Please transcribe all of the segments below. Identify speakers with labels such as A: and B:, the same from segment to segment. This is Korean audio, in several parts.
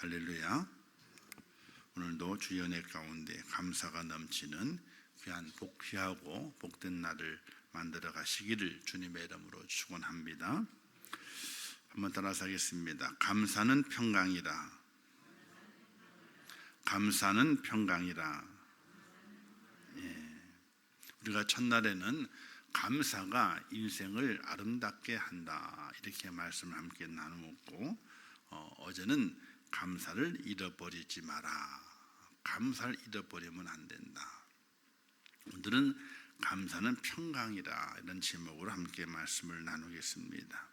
A: 할렐루야. 오늘도 주의 은혜 가운데 감사가 넘치는 귀한 복귀하고 복된 날을 만들어 가시기를 주님의 이름으로 축원합니다. 한번 따라서 하겠습니다. 감사는 평강이라. 감사는 평강이라. 우리가 첫날에는 감사가 인생을 아름답게 한다 이렇게 말씀을 함께 나누었고, 어제는 감사를 잃어버리지 마라. 감사를 잃어버리면 안 된다. 오늘은 감사는 평강이라 이런 제목으로 함께 말씀을 나누겠습니다.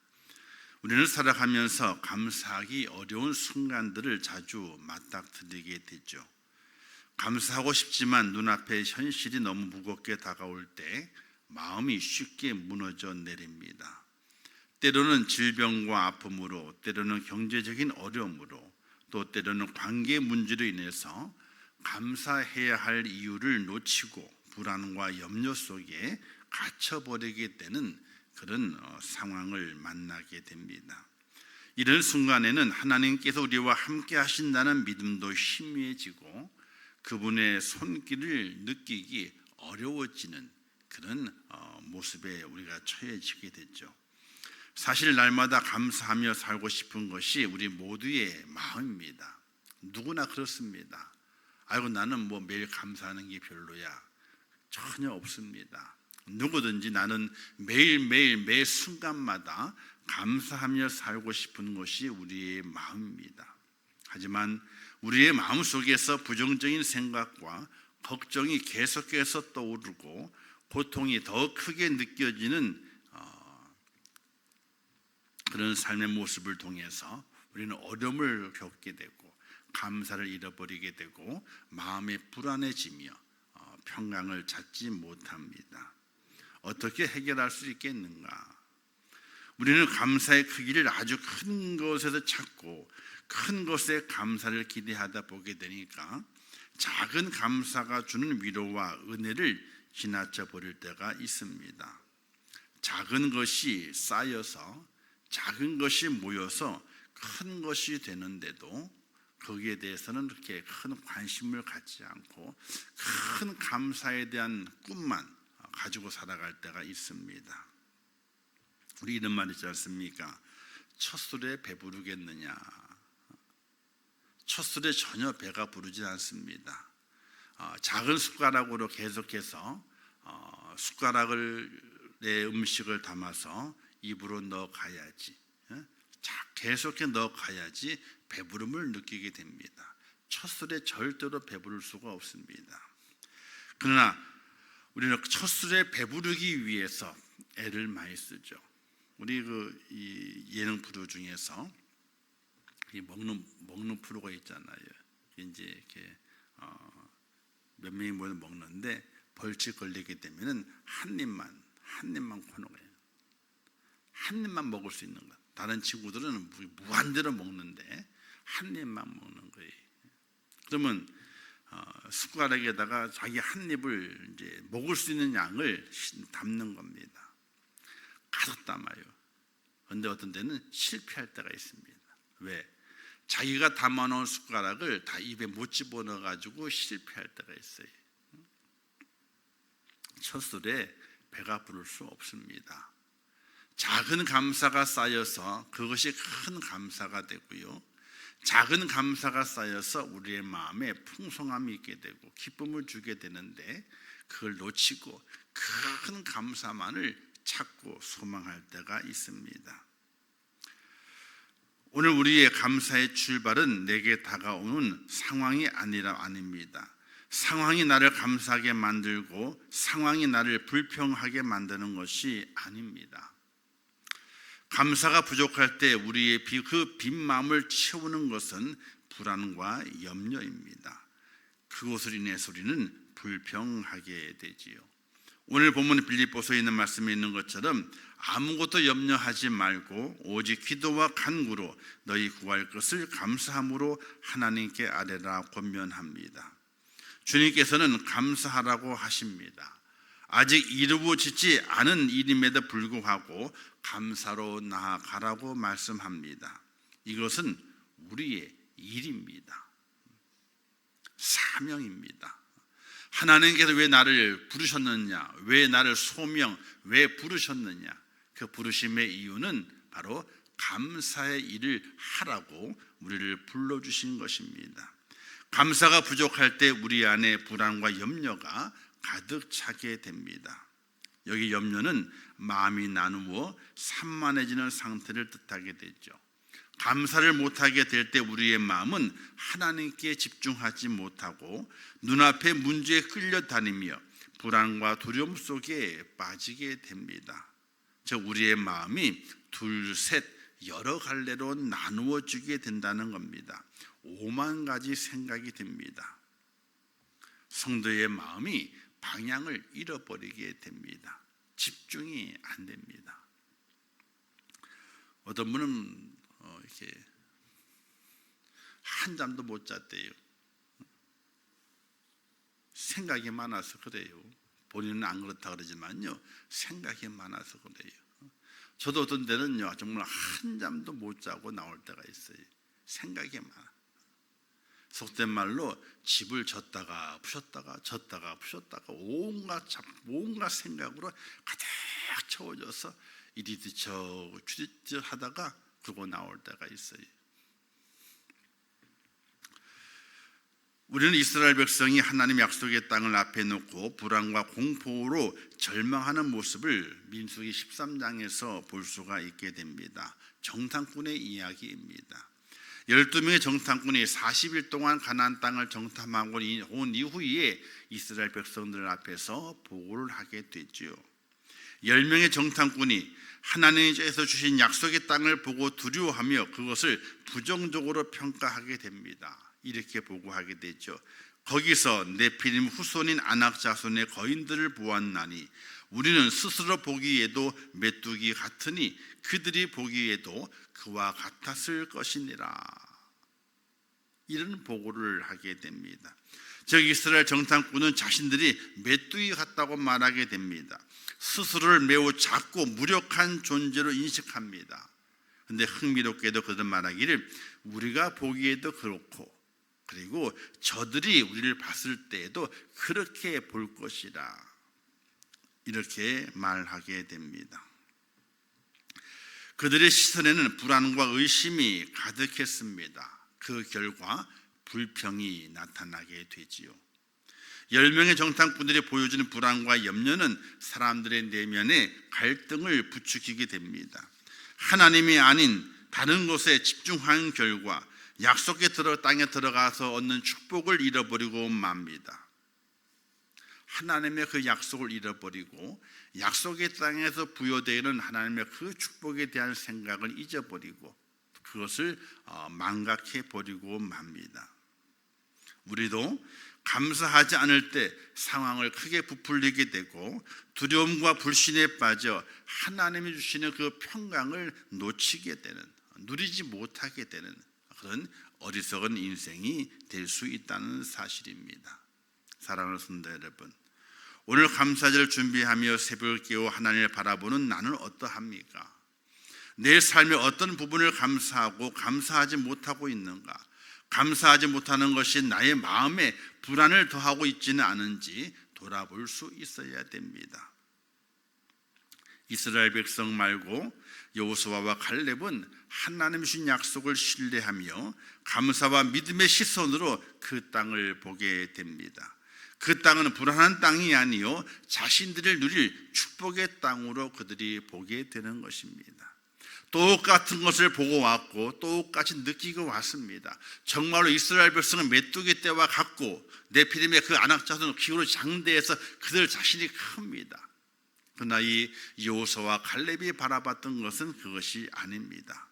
A: 우리는 살아가면서 감사하기 어려운 순간들을 자주 맞닥뜨리게 되죠. 감사하고 싶지만 눈앞에 현실이 너무 무겁게 다가올 때 마음이 쉽게 무너져 내립니다. 때로는 질병과 아픔으로, 때로는 경제적인 어려움으로, 또 때로는 관계 문제로 인해서 감사해야 할 이유를 놓치고 불안과 염려 속에 갇혀버리게 되는 그런 상황을 만나게 됩니다. 이런 순간에는 하나님께서 우리와 함께 하신다는 믿음도 희미해지고 그분의 손길을 느끼기 어려워지는 그런 모습에 우리가 처해지게 됐죠. 사실 날마다 감사하며 살고 싶은 것이 우리 모두의 마음입니다. 누구나 그렇습니다. 아이고 나는 매일 감사하는 게 별로야. 전혀 없습니다. 누구든지 나는 매일매일 매 순간마다 감사하며 살고 싶은 것이 우리의 마음입니다. 하지만 우리의 마음속에서 부정적인 생각과 걱정이 계속해서 떠오르고 고통이 더 크게 느껴지는 그런 삶의 모습을 통해서 우리는 어려움을 겪게 되고 감사를 잃어버리게 되고 마음이 불안해지며 평강을 찾지 못합니다. 어떻게 해결할 수 있겠는가? 우리는 감사의 크기를 아주 큰 것에서 찾고 큰 것에 감사를 기대하다 보게 되니까 작은 감사가 주는 위로와 은혜를 지나쳐 버릴 때가 있습니다. 작은 것이 쌓여서 작은 것이 모여서 큰 것이 되는데도 거기에 대해서는 그렇게 큰 관심을 갖지 않고 큰 감사에 대한 꿈만 가지고 살아갈 때가 있습니다. 우리 이런 말 있지 않습니까? 첫 술에 배부르겠느냐? 첫 술에 전혀 배가 부르지 않습니다. 작은 숟가락으로 계속해서 숟가락에 음식을 담아서 입으로 넣어가야지, 계속해서 넣어가야지 배부름을 느끼게 됩니다. 첫 술에 절대로 배부를 수가 없습니다. 그러나 우리는 첫 술에 배부르기 위해서 애를 많이 쓰죠. 우리 이 예능 프로 중에서 이 먹는 프로가 있잖아요. 이제 이렇게 몇 명이 모여 먹는데 벌칙 걸리게 되면은 한 입만 코는 거예요. 한 입만 먹을 수 있는 것. 다른 친구들은 무한대로 먹는데 한 입만 먹는 거예요. 그러면 숟가락에다가 자기 한 입을 이제 먹을 수 있는 양을 담는 겁니다. 가득 담아요. 그런데 어떤 때는 실패할 때가 있습니다. 왜? 자기가 담아놓은 숟가락을 다 입에 못 집어넣어 가지고 실패할 때가 있어요. 첫 술에 배가 부를 수 없습니다. 작은 감사가 쌓여서 그것이 큰 감사가 되고요, 작은 감사가 쌓여서 우리의 마음에 풍성함이 있게 되고 기쁨을 주게 되는데 그걸 놓치고 큰 감사만을 찾고 소망할 때가 있습니다. 오늘 우리의 감사의 출발은 내게 다가오는 상황이 아닙니다. 상황이 나를 감사하게 만들고 상황이 나를 불평하게 만드는 것이 아닙니다. 감사가 부족할 때 우리의 그 빈 마음을 채우는 것은 불안과 염려입니다. 그것을 인해서 우리는 불평하게 되지요. 오늘 본문 빌립보서에 있는 말씀에 있는 것처럼 아무것도 염려하지 말고 오직 기도와 간구로 너희 구할 것을 감사함으로 하나님께 아뢰라 권면합니다. 주님께서는 감사하라고 하십니다. 아직 이루어지지 않은 일임에도 불구하고 감사로 나아가라고 말씀합니다. 이것은 우리의 일입니다. 사명입니다. 하나님께서 왜 나를 부르셨느냐, 왜 나를 왜 부르셨느냐, 그 부르심의 이유는 바로 감사의 일을 하라고 우리를 불러주신 것입니다. 감사가 부족할 때 우리 안에 불안과 염려가 가득 차게 됩니다. 여기 염려는 마음이 나누어 산만해지는 상태를 뜻하게 되죠. 감사를 못하게 될 때 우리의 마음은 하나님께 집중하지 못하고 눈앞의 문제에 끌려다니며 불안과 두려움 속에 빠지게 됩니다. 즉 우리의 마음이 둘, 셋, 여러 갈래로 나누어지게 된다는 겁니다. 5만 가지 생각이 듭니다. 성도의 마음이 방향을 잃어버리게 됩니다. 집중이 안 됩니다. 어떤 분은 이렇게 한잠도 못 잤대요. 생각이 많아서 그래요. 본인은 안 그렇다 그러지만요, 생각이 많아서 그래요. 저도 어떤 때는요, 정말 한잠도 못 자고 나올 때가 있어요. 생각이 많아. 속된 말로 집을 졌다가 부셨다가 온갖 생각으로 가득 채워져서 이리 뒤척 주짓짓 하다가 그러고 나올 때가 있어요. 우리는 이스라엘 백성이 하나님 약속의 땅을 앞에 놓고 불안과 공포로 절망하는 모습을 민수기 13장에서 볼 수가 있게 됩니다. 정탐꾼의 이야기입니다. 12명의 정탐꾼이 40일 동안 가나안 땅을 정탐하고 온 이후에 이스라엘 백성들 앞에서 보고를 하게 되죠. 10명의 정탐꾼이 하나님께서 주신 약속의 땅을 보고 두려워하며 그것을 부정적으로 평가하게 됩니다. 이렇게 보고하게 되죠. 거기서 네피림 후손인 아낙 자손의 거인들을 보았나니 우리는 스스로 보기에도 메뚜기 같으니 그들이 보기에도 그와 같았을 것이니라. 이런 보고를 하게 됩니다. 즉 이스라엘 정탐꾼은 자신들이 메뚜기 같다고 말하게 됩니다. 스스로를 매우 작고 무력한 존재로 인식합니다. 그런데 흥미롭게도 그들 말하기를 우리가 보기에도 그렇고 그리고 저들이 우리를 봤을 때에도 그렇게 볼 것이라, 이렇게 말하게 됩니다. 그들의 시선에는 불안과 의심이 가득했습니다. 그 결과 불평이 나타나게 되지요. 10명의 정탐꾼들이 보여주는 불안과 염려는 사람들의 내면에 갈등을 부추기게 됩니다. 하나님이 아닌 다른 것에 집중한 결과 약속의 땅에 들어가서 얻는 축복을 잃어버리고 맙니다. 하나님의 그 약속을 잃어버리고 약속의 땅에서 부여되는 하나님의 그 축복에 대한 생각을 잊어버리고 그것을 망각해 버리고 맙니다. 우리도 감사하지 않을 때 상황을 크게 부풀리게 되고 두려움과 불신에 빠져 하나님이 주시는 그 평강을 놓치게 되는, 누리지 못하게 되는 그런 어리석은 인생이 될 수 있다는 사실입니다. 사랑하는 성도 여러분, 오늘 감사절을 준비하며 새벽을 깨워 하나님을 바라보는 나는 어떠합니까? 내 삶의 어떤 부분을 감사하고 감사하지 못하고 있는가? 감사하지 못하는 것이 나의 마음에 불안을 더하고 있지는 않은지 돌아볼 수 있어야 됩니다. 이스라엘 백성 말고 여호수아와 갈렙은 하나님 주신 약속을 신뢰하며 감사와 믿음의 시선으로 그 땅을 보게 됩니다. 그 땅은 불안한 땅이 아니요 자신들을 누릴 축복의 땅으로 그들이 보게 되는 것입니다. 똑같은 것을 보고 왔고 똑같이 느끼고 왔습니다. 정말로 이스라엘 백성은 메뚜기 떼와 같고 네피림의 그 아낙 자손은 기후로 장대해서 그들 자신이 큽니다. 그러나 이 여호수아와 갈렙이 바라봤던 것은 그것이 아닙니다.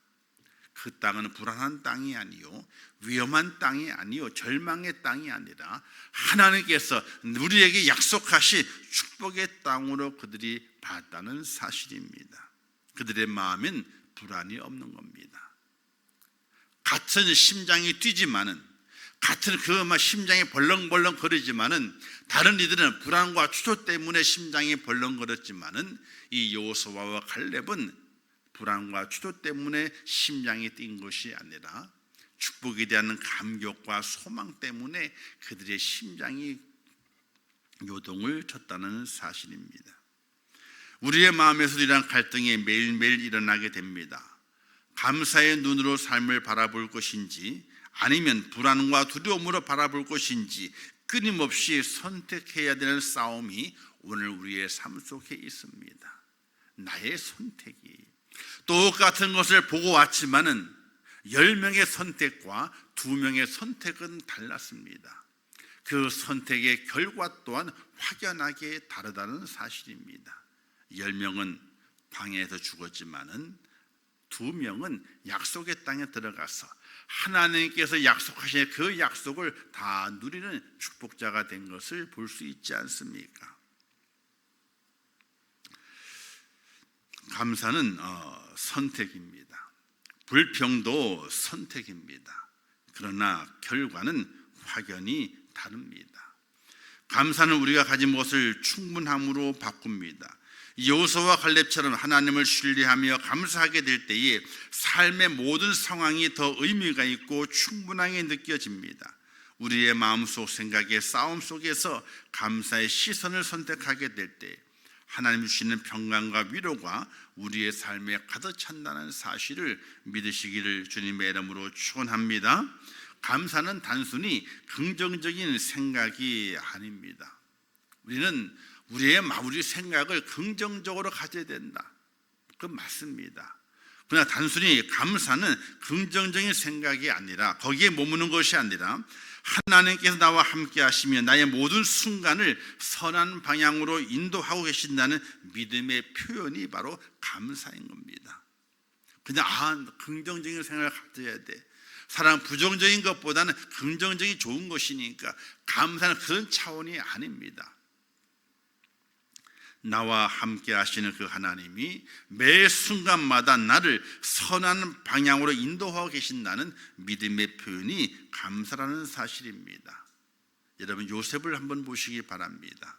A: 그 땅은 불안한 땅이 아니요 위험한 땅이 아니요 절망의 땅이 아니라 하나님께서 우리에게 약속하신 축복의 땅으로 그들이 봤다는 사실입니다. 그들의 마음엔 불안이 없는 겁니다. 같은 심장이 뛰지만은, 같은 그 심장이 벌렁벌렁 거리지만은 다른 이들은 불안과 추조 때문에 심장이 벌렁거렸지만은 이 여호수아와 갈렙은 불안과 추조 때문에 심장이 뛴 것이 아니라 축복에 대한 감격과 소망 때문에 그들의 심장이 요동을 쳤다는 사실입니다. 우리의 마음에서도 이러한 갈등이 매일매일 일어나게 됩니다. 감사의 눈으로 삶을 바라볼 것인지 아니면 불안과 두려움으로 바라볼 것인지 끊임없이 선택해야 되는 싸움이 오늘 우리의 삶 속에 있습니다. 나의 선택이 똑같은 것을 보고 왔지만은 10명의 선택과 2명의 선택은 달랐습니다. 그 선택의 결과 또한 확연하게 다르다는 사실입니다. 10명은 광야에서 죽었지만은 2명은 약속의 땅에 들어가서 하나님께서 약속하신 그 약속을 다 누리는 축복자가 된 것을 볼 수 있지 않습니까? 감사는 선택입니다. 불평도 선택입니다. 그러나 결과는 확연히 다릅니다. 감사는 우리가 가진 것을 충분함으로 바꿉니다. 여호수아와 갈렙처럼 하나님을 신뢰하며 감사하게 될 때에 삶의 모든 상황이 더 의미가 있고 충분하게 느껴집니다. 우리의 마음속 생각의 싸움 속에서 감사의 시선을 선택하게 될 때 하나님 주시는 평강과 위로가 우리의 삶에 가득 찬다는 사실을 믿으시기를 주님의 이름으로 축원합니다. 감사는 단순히 긍정적인 생각이 아닙니다. 우리는 우리 생각을 긍정적으로 가져야 된다. 그건 맞습니다. 그러나 단순히 감사는 긍정적인 생각이 아니라 거기에 머무는 것이 아니라 하나님께서 나와 함께 하시며 나의 모든 순간을 선한 방향으로 인도하고 계신다는 믿음의 표현이 바로 감사인 겁니다. 그냥 긍정적인 생각을 가져야 돼. 사랑 부정적인 것보다는 긍정적이 좋은 것이니까 감사는 그런 차원이 아닙니다. 나와 함께 하시는 그 하나님이 매 순간마다 나를 선한 방향으로 인도하고 계신다는 믿음의 표현이 감사라는 사실입니다. 여러분 요셉을 한번 보시기 바랍니다.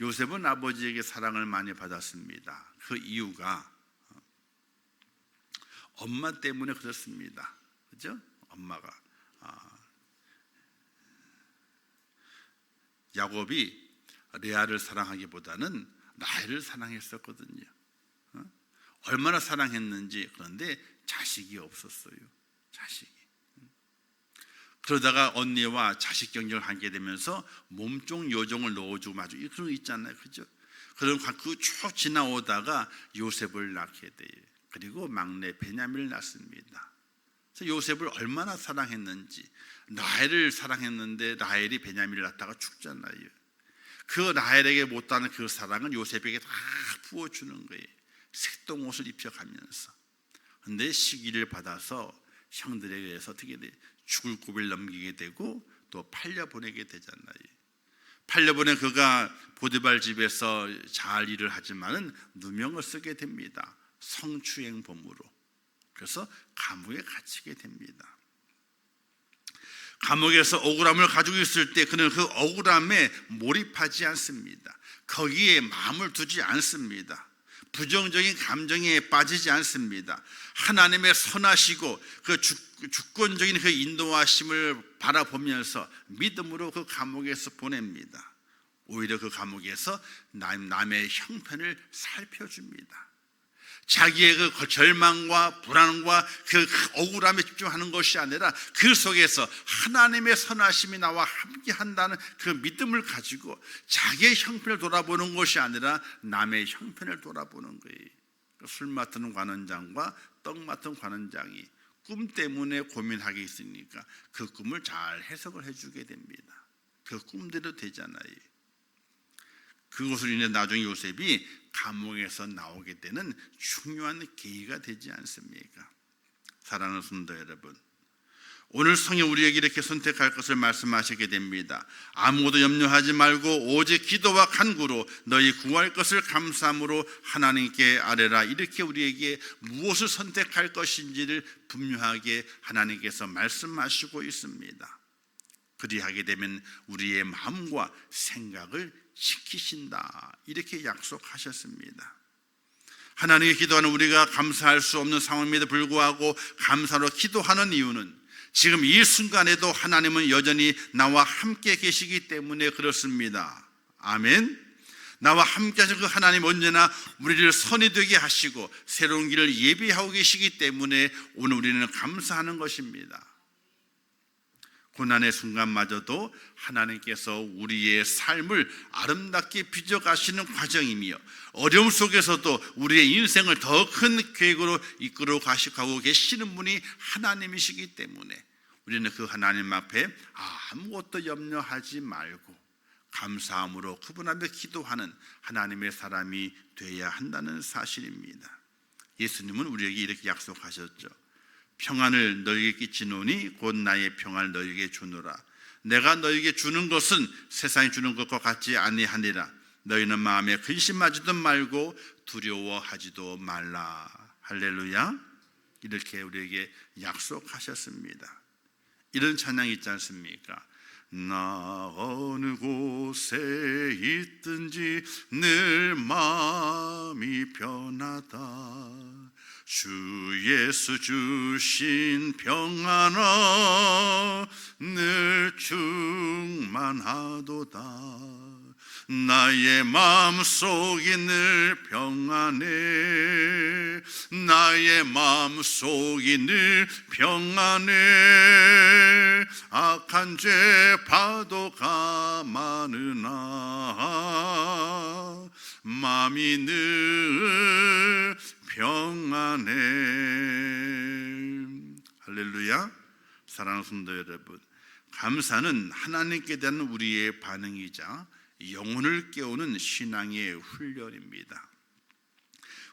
A: 요셉은 아버지에게 사랑을 많이 받았습니다. 그 이유가 엄마 때문에 그렇습니다. 그죠? 엄마가 야곱이 레아를 사랑하기보다는 라헬을 사랑했었거든요. 얼마나 사랑했는지. 그런데 자식이 없었어요. 자식이. 그러다가 언니와 자식 경쟁을 하게 되면서 몸종 요종을 넣어주고 마주 그런 거 있잖아요. 그죠? 그런 그 쭉 지나오다가 요셉을 낳게 돼요. 그리고 막내 베냐민을 낳습니다. 그래서 요셉을 얼마나 사랑했는지. 라헬을 사랑했는데 라헬이 베냐민을 낳다가 죽잖아요. 그 라헬에게 못다는 그 사랑은 요셉에게 다 부어주는 거예요. 색동옷을 입혀가면서. 그런데 시기를 받아서 형들에 의해서 어떻게 돼? 죽을 고비를 넘기게 되고 또 팔려보내게 되잖아요. 팔려보낸 그가 보디발 집에서 잘 일을 하지만은 누명을 쓰게 됩니다. 성추행범으로. 그래서 감옥에 갇히게 됩니다. 감옥에서 억울함을 가지고 있을 때 그는 그 억울함에 몰입하지 않습니다. 거기에 마음을 두지 않습니다. 부정적인 감정에 빠지지 않습니다. 하나님의 선하시고 그 주권적인 그 인도하심을 바라보면서 믿음으로 그 감옥에서 보냅니다. 오히려 그 감옥에서 남의 형편을 살펴줍니다. 자기의 그 절망과 불안과 그 억울함에 집중하는 것이 아니라 그 속에서 하나님의 선하심이 나와 함께 한다는 그 믿음을 가지고 자기의 형편을 돌아보는 것이 아니라 남의 형편을 돌아보는 거예요. 술 맡은 관원장과 떡 맡은 관원장이 꿈 때문에 고민하게 있으니까 그 꿈을 잘 해석을 해주게 됩니다. 그 꿈대로 되잖아요. 그것으로 인해 나중에 요셉이 감옥에서 나오게 되는 중요한 계기가 되지 않습니까? 사랑하는 성도 여러분, 오늘 성경 우리에게 이렇게 선택할 것을 말씀하시게 됩니다. 아무것도 염려하지 말고 오직 기도와 간구로 너희 구할 것을 감사함으로 하나님께 아뢰라. 이렇게 우리에게 무엇을 선택할 것인지를 분명하게 하나님께서 말씀하시고 있습니다. 그리하게 되면 우리의 마음과 생각을 지키신다. 이렇게 약속하셨습니다. 하나님께 기도하는 우리가 감사할 수 없는 상황임에도 불구하고 감사로 기도하는 이유는 지금 이 순간에도 하나님은 여전히 나와 함께 계시기 때문에 그렇습니다. 아멘. 나와 함께 하신 그 하나님 언제나 우리를 선이 되게 하시고 새로운 길을 예비하고 계시기 때문에 오늘 우리는 감사하는 것입니다. 고난의 순간마저도 하나님께서 우리의 삶을 아름답게 빚어가시는 과정이며 어려움 속에서도 우리의 인생을 더 큰 계획으로 이끌어 가시고 계시는 분이 하나님이시기 때문에 우리는 그 하나님 앞에 아무것도 염려하지 말고 감사함으로 그분 앞에 기도하는 하나님의 사람이 되어야 한다는 사실입니다. 예수님은 우리에게 이렇게 약속하셨죠. 평안을 너희에게 끼치노니 곧 나의 평안을 너희에게 주노라. 내가 너희에게 주는 것은 세상이 주는 것과 같지 아니하니라. 너희는 마음에 근심하지도 말고 두려워하지도 말라. 할렐루야. 이렇게 우리에게 약속하셨습니다. 이런 찬양이 있지 않습니까? 나 어느 곳에 있든지 늘 마음이 편하다. 주 예수 주신 평안아 늘 충만하도다. 나의 마음속이 늘 평안해. 나의 마음속이 늘 평안해. 악한 죄 파도가 많으나 마음이 늘 평안해. 할렐루야. 사랑하는 성도 여러분, 감사는 하나님께 대한 우리의 반응이자 영혼을 깨우는 신앙의 훈련입니다.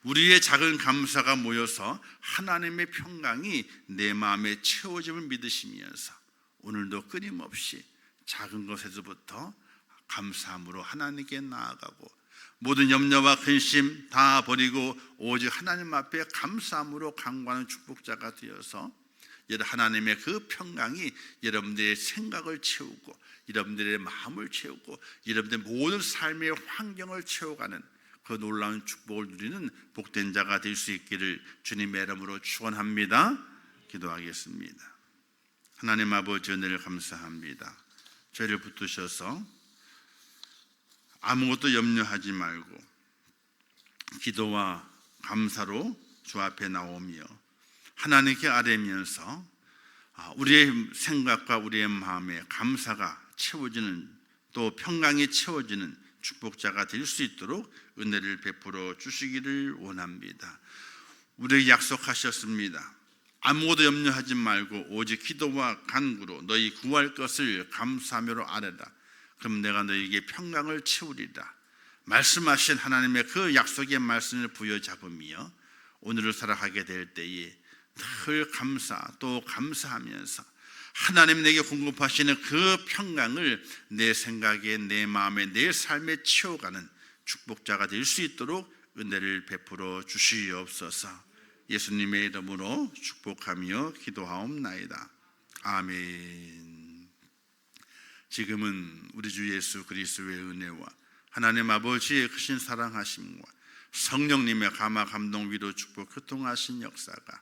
A: 우리의 작은 감사가 모여서 하나님의 평강이 내 마음에 채워짐을 믿으시면서 오늘도 끊임없이 작은 것에서부터 감사함으로 하나님께 나아가고 모든 염려와 근심 다 버리고 오직 하나님 앞에 감사함으로 간구하는 축복자가 되어서 하나님의 그 평강이 여러분들의 생각을 채우고 여러분들의 마음을 채우고 여러분들의 모든 삶의 환경을 채워가는 그 놀라운 축복을 누리는 복된 자가 될 수 있기를 주님의 이름으로 축원합니다. 기도하겠습니다. 하나님 아버지 은혜를 감사합니다. 죄를 붙드셔서 아무것도 염려하지 말고 기도와 감사로 주 앞에 나오며 하나님께 아뢰면서 우리의 생각과 우리의 마음에 감사가 채워지는 또 평강이 채워지는 축복자가 될 수 있도록 은혜를 베풀어 주시기를 원합니다. 우리에게 약속하셨습니다. 아무것도 염려하지 말고 오직 기도와 간구로 너희 구할 것을 감사하며 아뢰라. 그럼 내가 너희에게 평강을 채우리라. 말씀하신 하나님의 그 약속의 말씀을 부여잡으며 오늘을 살아가게 될 때에 늘 감사 또 감사하면서 하나님 내게 공급하시는 그 평강을 내 생각에 내 마음에 내 삶에 채워가는 축복자가 될 수 있도록 은혜를 베풀어 주시옵소서. 예수님의 이름으로 축복하며 기도하옵나이다. 아멘. 지금은 우리 주 예수 그리스도의 은혜와 하나님 아버지의 크신 사랑하심과 성령님의 감화 감동 위로 축복 교통하신 역사가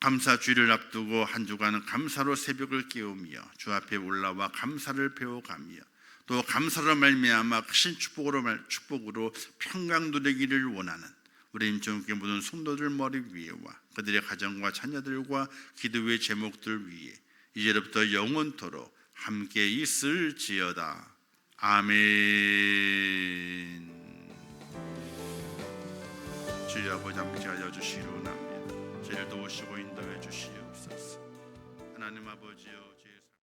A: 감사주일을 앞두고 한 주간은 감사로 새벽을 깨우며 주 앞에 올라와 감사를 배워가며 또 감사로 말미암아 크신 축복으로 평강 누리기를 원하는 우리 임종께 모든 성도들 머리 위에와 그들의 가정과 자녀들과 기도의 제목들 위에 이제부터 영원토록 함께 있을지어다. 아멘. 주여 아버지 함께 하여 주시기로 합니다. 죄를 도우시고 인도해 주시옵소서. 하나님 아버지여